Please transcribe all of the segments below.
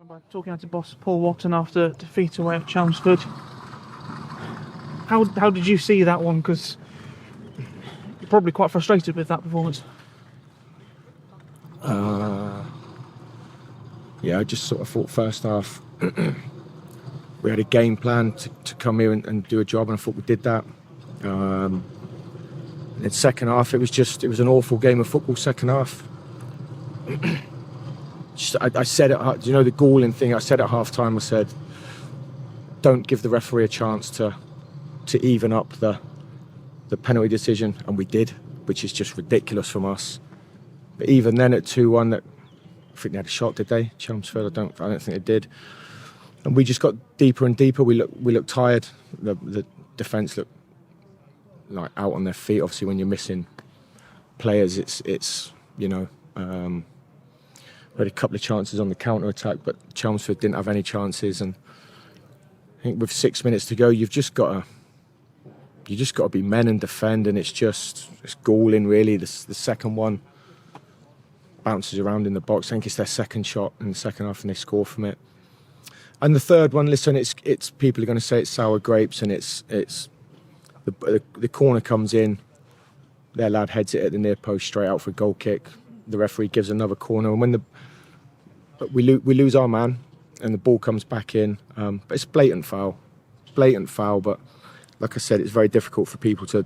By talking to boss Paul Wotton after defeat away at Chelmsford. How did you see that one? Because you're probably quite frustrated with that performance. Yeah, I just sort of thought first half we had a game plan to come here and do a job, and I thought we did that. And then second half, it was an awful game of football. Second half. I said it, you know, the galling thing. I said at half time, I said, don't give the referee a chance to even up the penalty decision, and we did, which is just ridiculous from us. But even then, at 2-1, that I think they had a shot, did they? Chelmsford, I don't think they did. And we just got deeper and deeper. We looked tired. The defence looked like out on their feet. Obviously, when you're missing players, it's you know. We had a couple of chances on the counter attack, but Chelmsford didn't have any chances. And I think with 6 minutes to go, you've just got to be men and defend, and it's galling really. The second one bounces around in the box. I think it's their second shot in the second half, and they score from it. And the third one, listen, it's people are going to say it's sour grapes, and it's the corner comes in, their lad heads it at the near post straight out for a goal kick. The referee gives another corner, and when we lose our man, and the ball comes back in. But it's blatant foul. But like I said, it's very difficult for people to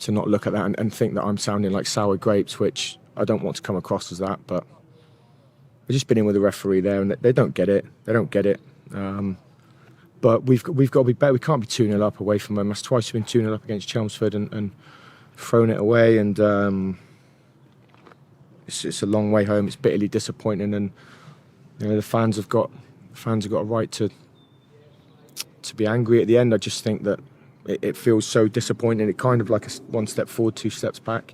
not look at that and think that I'm sounding like sour grapes, which I don't want to come across as that. But I've just been in with the referee there, and they don't get it. But we've got to be better. We can't be 2-0 up away from them. That's twice we've been 2-0 up against Chelmsford and thrown it away. And it's a long way home. It's bitterly disappointing, and you know the fans have got a right to be angry at the end. I just think that it feels so disappointing. It kind of like a one step forward, 2 steps back.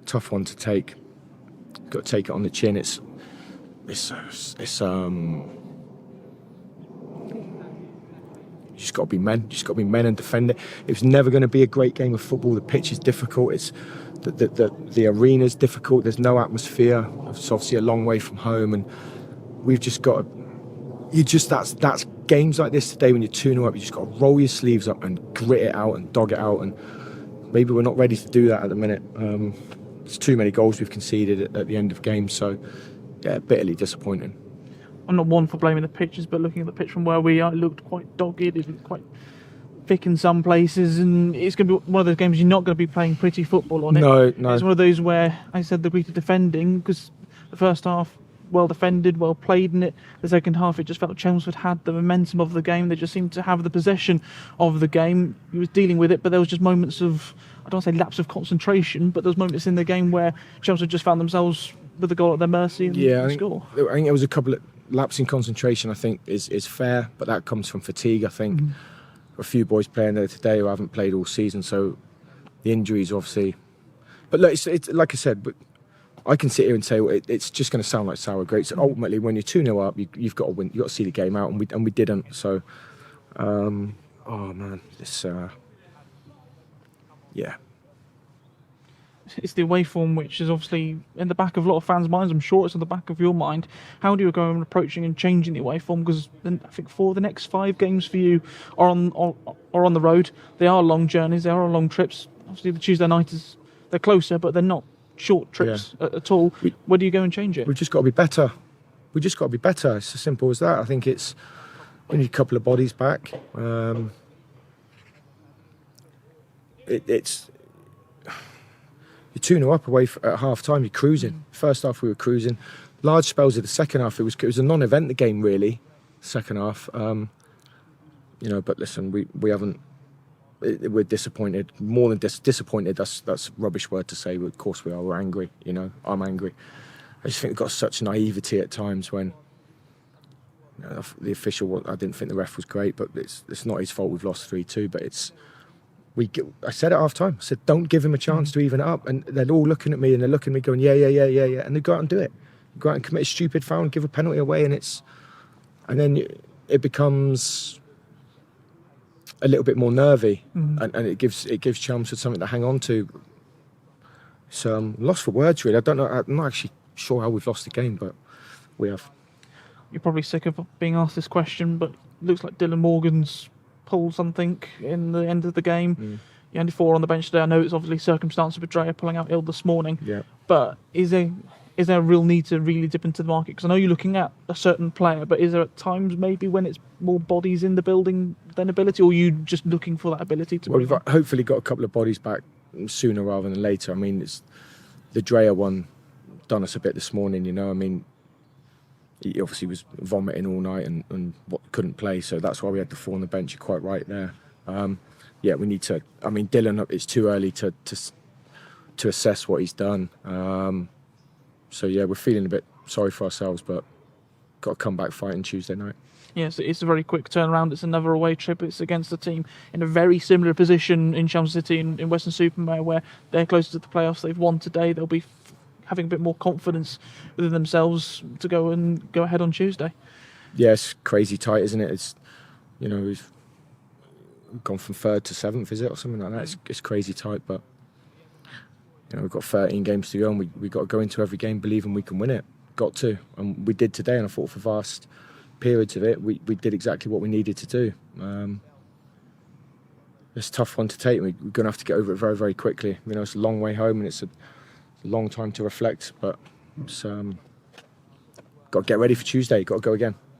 Tough one to take. Got to take it on the chin. It's you just got to be men. You just got to be men and defend it. It was never going to be a great game of football. The pitch is difficult. It's the arena's difficult. There's no atmosphere. It's obviously a long way from home, and we've just got to. That's games like this today when you're 2-0 up. You just got to roll your sleeves up and grit it out and dog it out. And maybe we're not ready to do that at the minute. There's too many goals we've conceded at the end of games. So yeah, bitterly disappointing. I'm not one for blaming the pitches, but looking at the pitch from where we are, it looked quite dogged. It looked quite thick in some places, and it's going to be one of those games you're not going to be playing pretty football on it. No. It's one of those where I said the great defending, because the first half, well defended, well played in it. The second half, it just felt like Chelmsford had the momentum of the game. They just seemed to have the possession of the game. He was dealing with it, but there was just moments of, I don't want to say lapse of concentration, but there was moments in the game where Chelmsford just found themselves with the goal at their mercy and score. I think there was a couple of lapse in concentration, I think, is fair, but that comes from fatigue, I think. A few boys playing there today who haven't played all season, so the injuries obviously. But look, it's like I said, but I can sit here and say it's just going to sound like sour grapes. Ultimately, when you're 2-0 up, you've got to win. You've got to see the game out, and we didn't. So, oh man, yeah. It's the away form which is obviously in the back of a lot of fans' minds. I'm sure it's in the back of your mind. How do you go and approaching and changing the away form? Because I think the next 5 games for you are on the road. They are long journeys. They are long trips. Obviously, the Tuesday night they're closer, but they're not short trips at all. Where do you go and change it? We've just got to be better. It's as simple as that. I think we need a couple of bodies back. You're 2-0 up away at half time, you're cruising. First half we were cruising. Large spells of the second half, it was a non-event, the game really, second half. But listen, we haven't, we're disappointed, more than disappointed, that's a rubbish word to say, but of course we are, we're angry, I'm angry. I just think we've got such naivety at times when the official, I didn't think the ref was great, but it's not his fault we've lost 3-2, but I said at half time, I said, don't give him a chance to even it up. And they're all looking at me and they're looking at me going, yeah. And they go out and do it. Go out and commit a stupid foul and give a penalty away. And then it becomes a little bit more nervy. And it gives Chelmsford something to hang on to. So I'm lost for words, really. I don't know. I'm not actually sure how we've lost the game, but we have. You're probably sick of being asked this question, but it looks like Dylan Morgan's pulled something in the end of the game. He only 4 on the bench today. I know it's obviously circumstance of Drea pulling out ill this morning. Yeah. But is there a real need to really dip into the market? Because I know you're looking at a certain player, but is there at times maybe when it's more bodies in the building than ability, or are you just looking for that ability to? Well, we've hopefully got a couple of bodies back sooner rather than later. I mean, it's the Drea one done us a bit this morning. You know, I mean, he obviously was vomiting all night and couldn't play, so that's why we had the 4 on the bench. You're quite right there. Yeah, we need to. I mean, Dylan, it's too early to assess what he's done. So yeah, we're feeling a bit sorry for ourselves, but got to come back fighting Tuesday night. Yes, it's a very quick turnaround. It's another away trip. It's against a team in a very similar position in Chelmsford City in Western Supermare, where they're closer to the playoffs. They've won today. They'll be having a bit more confidence within themselves to go ahead on Tuesday. Yeah, it's crazy tight, isn't it? It's, you know, we've gone from 3rd to 7th, is it, or something like that? It's crazy tight, but you know, we've got 13 games to go, and we got to go into every game believing we can win it. Got to, and we did today. And I thought for vast periods of it, we did exactly what we needed to do. It's a tough one to take. We're going to have to get over it very, very quickly. You know, it's a long way home, and it's a long time to reflect. But it's got to get ready for Tuesday. Got to go again.